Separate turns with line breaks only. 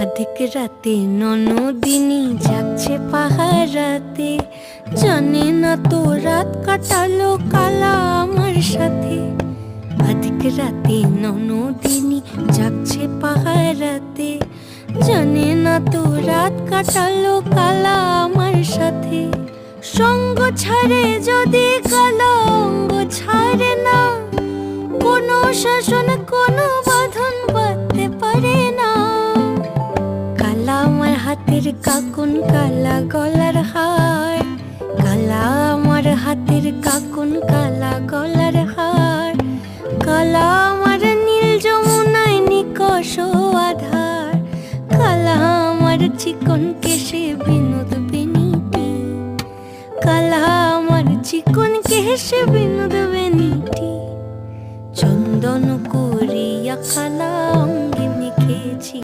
अधिक राते ননদিনী যাচ্ছে পাহারাতে, জানে না তো রাত কাটালো কালা আমার সাথে। अधिक রাতে ননদিনী যাচ্ছে পাহারাতে, জানে না তো রাত কাটালো কালা আমার সাথে। সঙ্গ ছাড়ে যদি কালা অঙ্গ ছাড়ে না, কোনো শাসন কোনো বাঁধন বাঁধতে পারে না। কালা আমার হাতের কাকুন কালা গলার হার, কালা আমার হাতের কাকুন কালা গলার হার, কালা আমার নীল যমুনায় নিকষ আধার, কালা আমার চিকন কেশে বিনোদ বেনিটি, কালা আমার চিকন কেশে বিনোদ বেনিটি। চন্দন করিয়া কালা অঙ্গে মেখেছি,